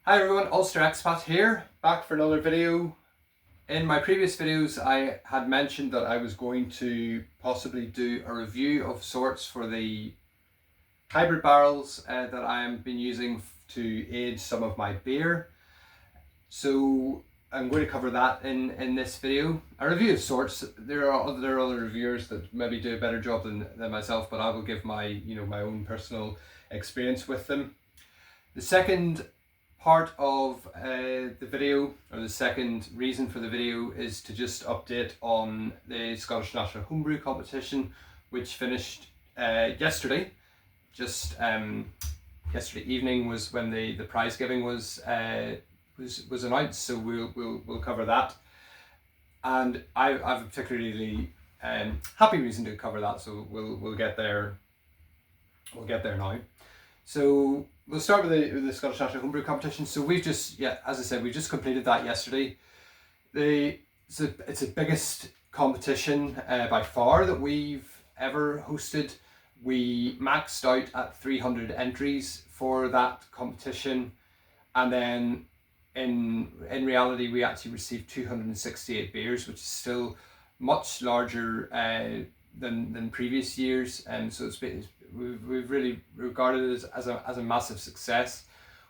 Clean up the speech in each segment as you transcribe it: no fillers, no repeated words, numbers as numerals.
Hi everyone, Ulster Expat here, back for another video. In my previous videos I had mentioned that I was going to possibly do a review of sorts for the hybrid barrels that I have been using to age some of my beer. So I'm going to cover that in this video. A review of sorts. There are other reviewers that maybe do a better job than myself, but I will give my my own personal experience with them. The second part of the video, or the second reason for the video, is to just update on the Scottish National Homebrew competition, which finished yesterday. Just yesterday evening was when the prize giving was announced, so we'll cover that. And I have a particularly happy reason to cover that, so we'll get there. We'll get there now. So we'll start with the Scottish National Homebrew competition. So we've just, as I said, we just completed that yesterday. It's the biggest competition by far that we've ever hosted. We maxed out at 300 entries for that competition, and then in reality we actually received 268 beers, which is still much larger than previous years, and so we've really regarded it as a massive success.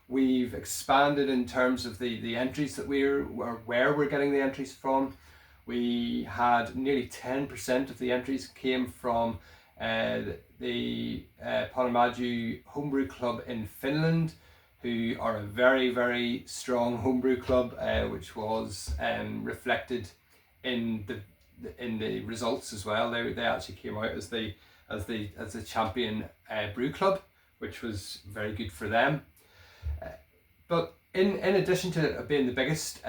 We've expanded in terms of the entries that where we're getting the entries from. We had nearly 10% of the entries came from the Panemaju Homebrew Club in Finland, who are a very, very strong homebrew club, which was reflected in the results as well. They actually came out as the champion brew club, which was very good for them. But in addition to being the biggest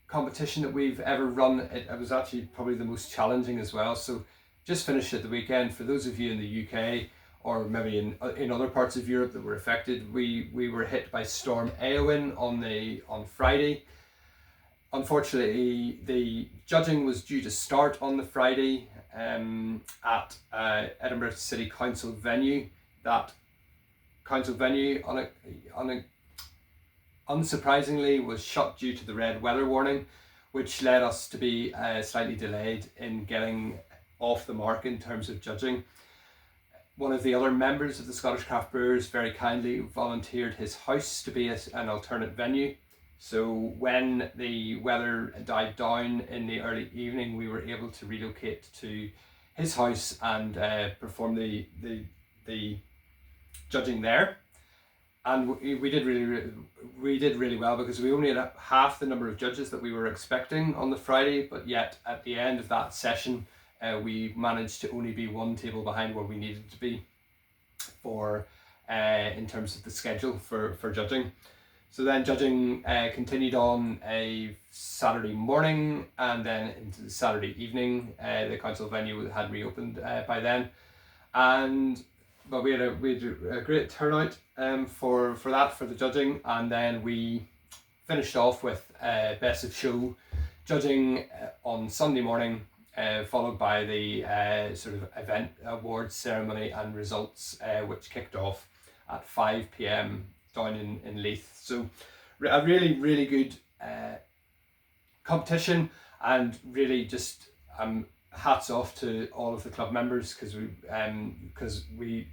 competition that we've ever run, it was actually probably the most challenging as well. So just finished at the weekend. For those of you in the UK or maybe in other parts of Europe that were affected, we were hit by Storm Éowyn on Friday. Unfortunately, the judging was due to start on the Friday at Edinburgh City Council venue. That council venue, unsurprisingly, was shut due to the red weather warning, which led us to be slightly delayed in getting off the mark in terms of judging. One of the other members of the Scottish Craft Brewers very kindly volunteered his house to be an alternate venue. So when the weather died down in the early evening, we were able to relocate to his house and perform the judging there. And we did really well, because we only had half the number of judges that we were expecting on the Friday, but yet at the end of that session we managed to only be one table behind where we needed to be for in terms of the schedule for judging. So then judging continued on a Saturday morning and then into the Saturday evening. The council venue had reopened by then, but we had a great turnout for the judging, and then we finished off with best of show judging on Sunday morning, followed by the sort of event awards ceremony and results, which kicked off at 5 p.m. down in Leith. So a really good competition, and really just hats off to all of the club members, because we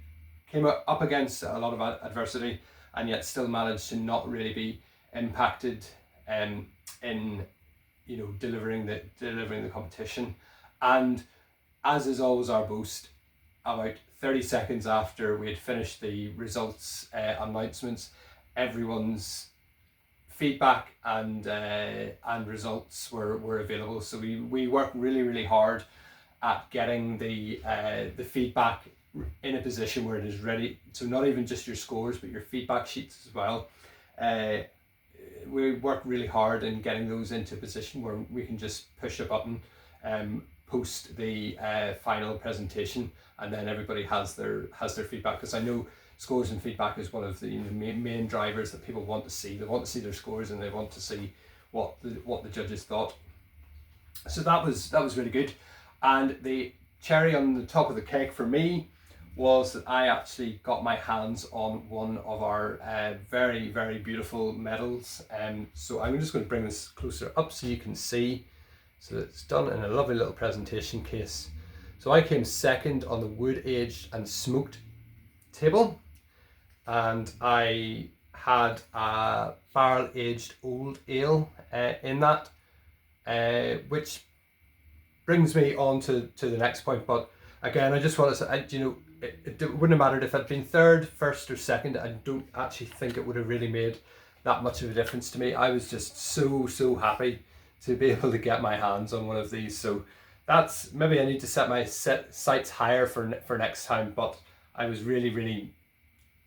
came up against a lot of adversity and yet still managed to not really be impacted in delivering the competition. And as is always our boast, about 30 seconds after we had finished the results announcements, everyone's feedback and results were available. So we worked really hard at getting the feedback in a position where it is ready. So not even just your scores, but your feedback sheets as well. We worked really hard in getting those into a position where we can just push a button, post the final presentation, and then everybody has their feedback, because I know scores and feedback is one of the main drivers that people want to see. They want to see their scores and they want to see what the judges thought. So that was really good. And the cherry on the top of the cake for me was that I actually got my hands on one of our very, very beautiful medals. So I'm just going to bring this closer up so you can see. So it's done in a lovely little presentation case. So I came second on the wood aged and smoked table, and I had a barrel aged old ale in that, which brings me on to the next point. But again, I just want to say, it wouldn't have mattered if I'd been third, first or second. I don't actually think it would have really made that much of a difference to me. I was just so happy to be able to get my hands on one of these. So that's, maybe I need to set my sights higher for next time, but I was really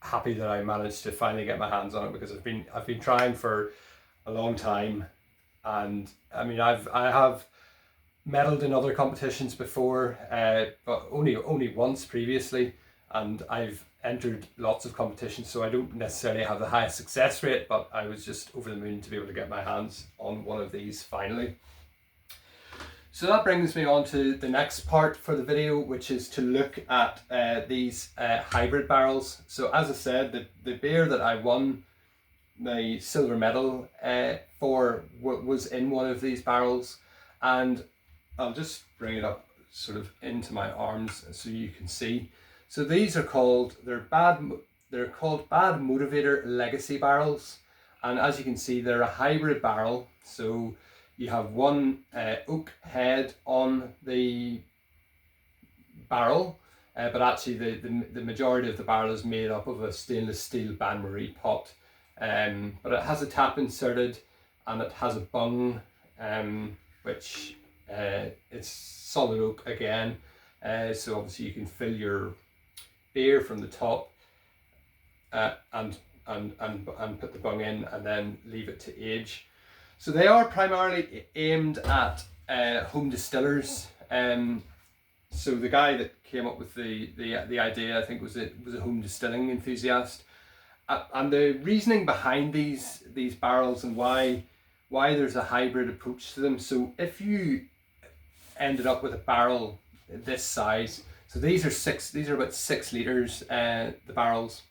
happy that I managed to finally get my hands on it, because I've been trying for a long time. And I mean, I have medalled in other competitions before, but only once previously, and I've entered lots of competitions, so I don't necessarily have the highest success rate, but I was just over the moon to be able to get my hands on one of these finally. So that brings me on to the next part for the video, which is to look at these hybrid barrels. So as I said, the beer that I won the silver medal for was in one of these barrels, and I'll just bring it up sort of into my arms so you can see. So these are called, they're called Bad Motivator Legacy barrels, and as you can see, they're a hybrid barrel. So you have one oak head on the barrel, but actually the majority of the barrel is made up of a stainless steel bain-marie pot. But it has a tap inserted, and it has a bung, which it's solid oak again. So obviously you can fill your beer from the top and put the bung in and then leave it to age. So they are primarily aimed at home distillers. So the guy that came up with the idea, I think, was a home distilling enthusiast. And the reasoning behind these barrels and why there's a hybrid approach to them. So if you ended up with a barrel this size, so these are about 6 liters, the barrels.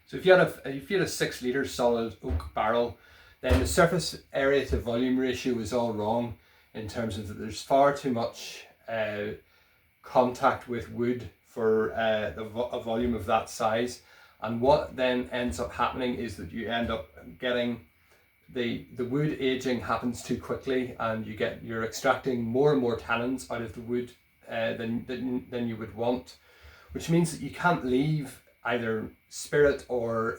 So if you had a 6 liter solid oak barrel, then the surface area to volume ratio is all wrong, in terms of that there's far too much contact with wood for a volume of that size. And what then ends up happening is that you end up getting the wood aging happens too quickly, and you're extracting more and more tannins out of the wood than you would want, which means that you can't leave either spirit or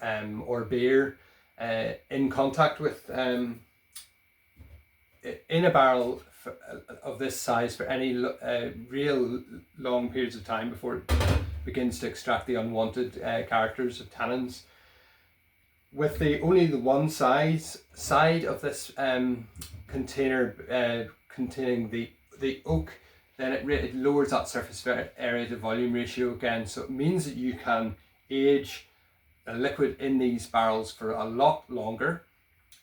beer in contact with in a barrel of this size for any real long periods of time before it begins to extract the unwanted characters of tannins. With only the one side of this container containing the oak, then it lowers that surface area to volume ratio again. So it means that you can age a liquid in these barrels for a lot longer.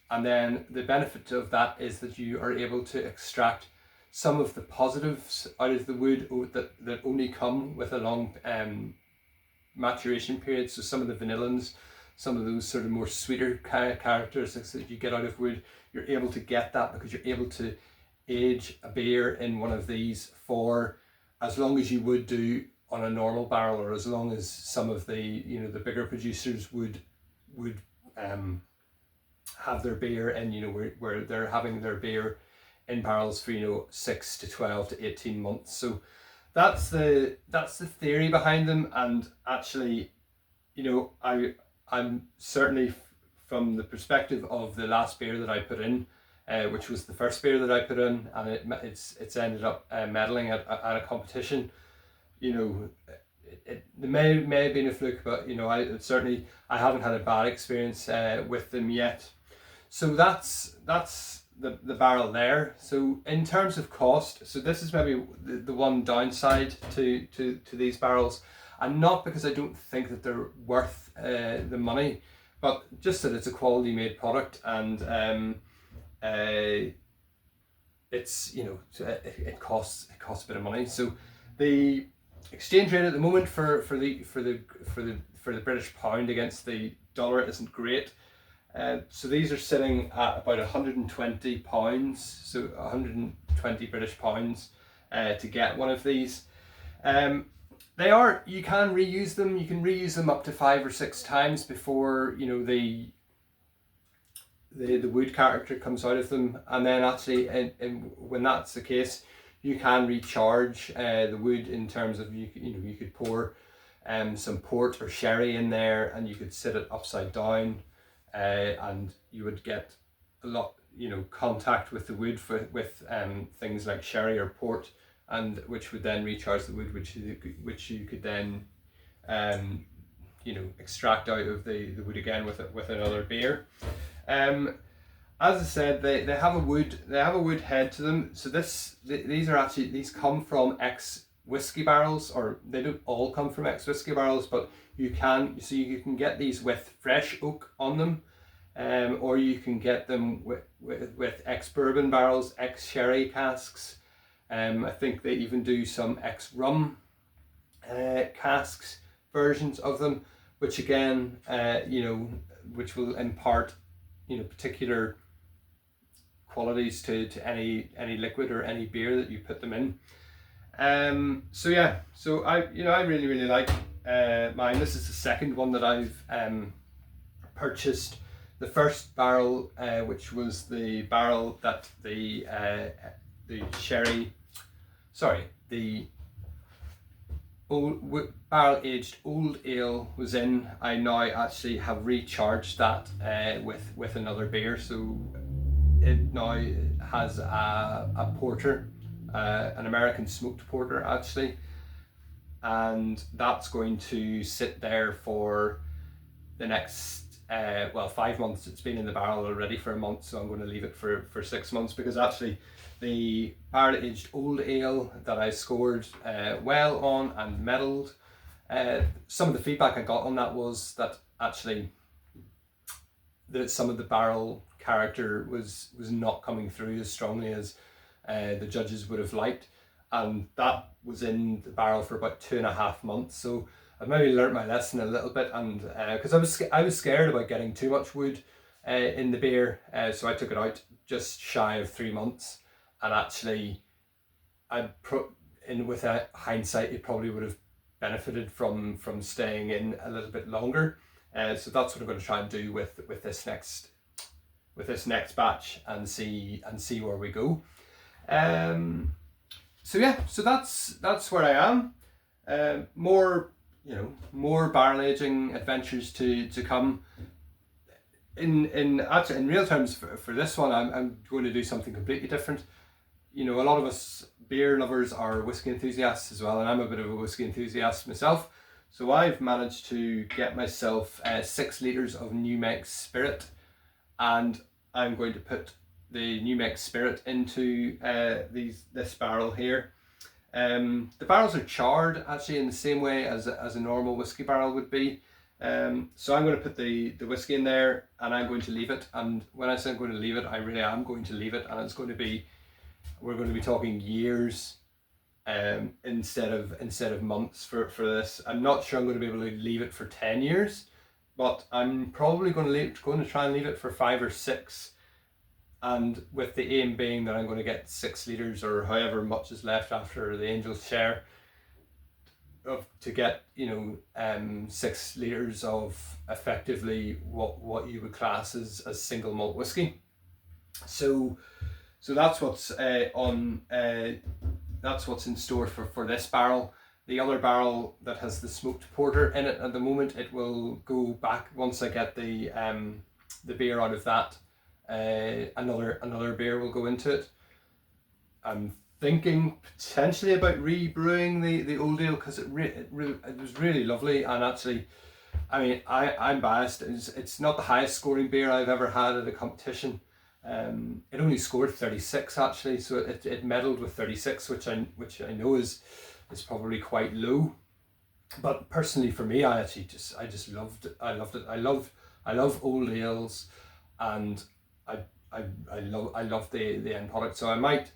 And then the benefit of that is that you are able to extract some of the positives out of the wood that only come with a long maturation period. So some of the vanillins, some of those sort of more sweeter characteristics that you get out of wood, you're able to get that because you're able to age a beer in one of these for as long as you would do on a normal barrel, or as long as some of the the bigger producers would have their beer in, where they're having their beer in barrels for 6 to 12 to 18 months. So that's the theory behind them. And actually, I'm certainly, from the perspective of the last beer that I put in, which was the first beer that I put in, and it's ended up medaling at a competition. It may have been a fluke, but I haven't had a bad experience with them yet. So that's the barrel there. So in terms of cost, so this is maybe the one downside to these barrels, and not because I don't think that they're worth the money, but just that it's a quality made product, and it's it costs a bit of money. So the exchange rate at the moment for the British pound against the dollar isn't great. So these are sitting at about £120, so 120 British pounds to get one of these. You can reuse them. You can reuse them up to 5 or 6 times before the wood character comes out of them, and then actually when that's the case, you can recharge the wood in terms of you could pour some port or sherry in there, and you could sit it upside down, and you would get a lot contact with the wood with things like sherry or port, and which would then recharge the wood, which you could then extract out of the wood again with another beer. As I said, they have a wood head to them. So these come from ex whiskey barrels, or they don't all come from ex whiskey barrels, but you can get these with fresh oak on them, or you can get them with ex bourbon barrels, ex sherry casks. I think they even do some ex rum casks versions of them, which again, which will impart particular qualities to any liquid or any beer that you put them in. So I really like mine. This is the second one that I've purchased. The first barrel, which was the barrel that the barrel aged old ale was in, I now actually have recharged that with another beer. So it now has a porter, an American smoked porter actually, and that's going to sit there for the next 5 months. It's been in the barrel already for a month, so I'm going to leave it for 6 months, because actually the barrel aged old ale that I scored well on and medalled, some of the feedback I got on that was that actually some of the barrel character was not coming through as strongly as the judges would have liked, and that was in the barrel for about 2.5 months. So I've maybe learnt my lesson a little bit, and because I was scared about getting too much wood in the beer, so I took it out just shy of 3 months, and actually with hindsight, it probably would have benefited from staying in a little bit longer. So that's what I'm going to try and do with this next batch, and see where we go. So that's where I am. More barrel aging adventures to come. In real terms, for this one, I'm going to do something completely different. A lot of us beer lovers are whiskey enthusiasts as well, and I'm a bit of a whiskey enthusiast myself. So I've managed to get myself 6 litres of New Make Spirit, and I'm going to put the New Make Spirit into this barrel here. The barrels are charred actually in the same way as a normal whiskey barrel would be. So I'm going to put the whiskey in there, and I'm going to leave it. And when I say I'm going to leave it, I really am going to leave it, and we're going to be talking years instead of months for this. I'm not sure I'm going to be able to leave it for 10 years, but I'm probably going to try and leave it for 5 or 6. And with the aim being that I'm going to get 6 litres, or however much is left after the Angel's share, to get 6 litres of effectively what you would class as single malt whiskey. So that's what's that's what's in store for this barrel. The other barrel that has the smoked porter in it at the moment, it will go back once I get the beer out of that. Another beer will go into it. I'm thinking potentially about rebrewing the old ale, because it was really lovely, and actually, I mean, I'm biased. It's not the highest scoring beer I've ever had at a competition. It only scored 36 actually, so it medalled with 36, which I know is probably quite low. But personally for me, I just loved it. I loved it. I love old ales, and I love the end product. So I might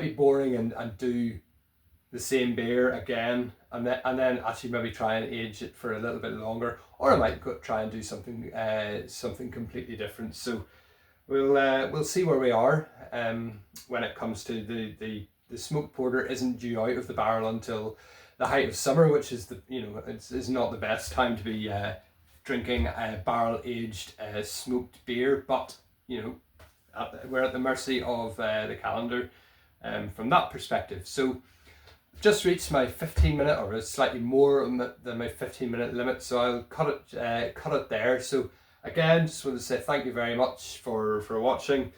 be boring and do the same beer again, and then actually maybe try and age it for a little bit longer, or I might try and do something something completely different. So we'll see where we are when it comes to the smoked porter. Isn't due out of the barrel until the height of summer, which is it's not the best time to be drinking a barrel aged smoked beer, but we're at the mercy of the calendar from that perspective. So just reached my 15-minute, or slightly more than my 15-minute limit, so I'll cut it there. So again, just want to say thank you very much for watching.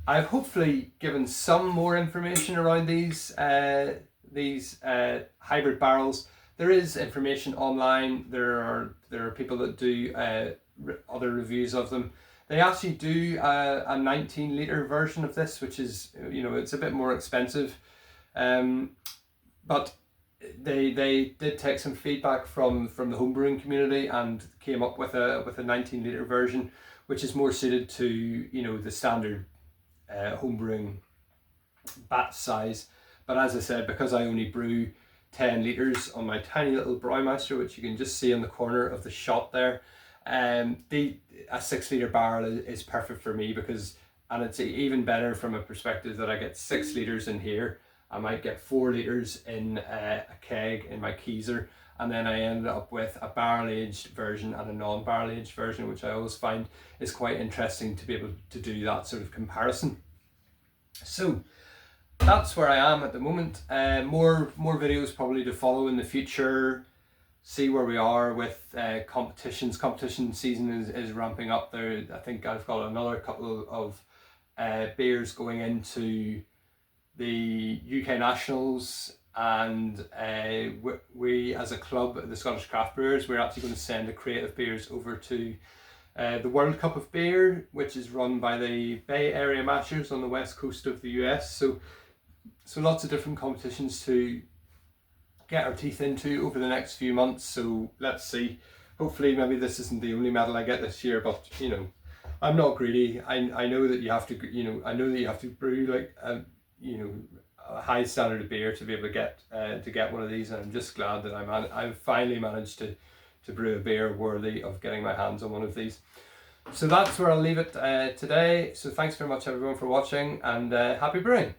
I've hopefully given some more information around these hybrid barrels. There is information online. There are people that do other reviews of them. They actually do a 19-litre version of this, which is, it's a bit more expensive. But they did take some feedback from the homebrewing community and came up with a 19-litre version, which is more suited to the standard homebrewing batch size. But as I said, because I only brew 10 litres on my tiny little Brewmeister, which you can just see in the corner of the shot there, a 6-litre barrel is perfect for me, and it's even better from a perspective that I get 6 litres in here. I might get 4 litres in a keg in my Keezer, and then I ended up with a barrel-aged version and a non-barrel-aged version, which I always find is quite interesting to be able to do that sort of comparison. So that's where I am at the moment. More videos probably to follow in the future. See where we are with competitions. Competition season is ramping up there. I think I've got another couple of beers going into the UK Nationals, and we as a club, the Scottish Craft Brewers, we're actually going to send a crate of beers over to the World Cup of Beer, which is run by the Bay Area Mashers on the west coast of the US. So lots of different competitions to get our teeth into over the next few months. So let's see. Hopefully maybe this isn't the only medal I get this year, but I'm not greedy. I know that you have to brew like a high standard of beer to be able to get one of these, and I'm just glad that I've finally managed to brew a beer worthy of getting my hands on one of these. So that's where I'll leave it today. So thanks very much everyone for watching, and happy brewing.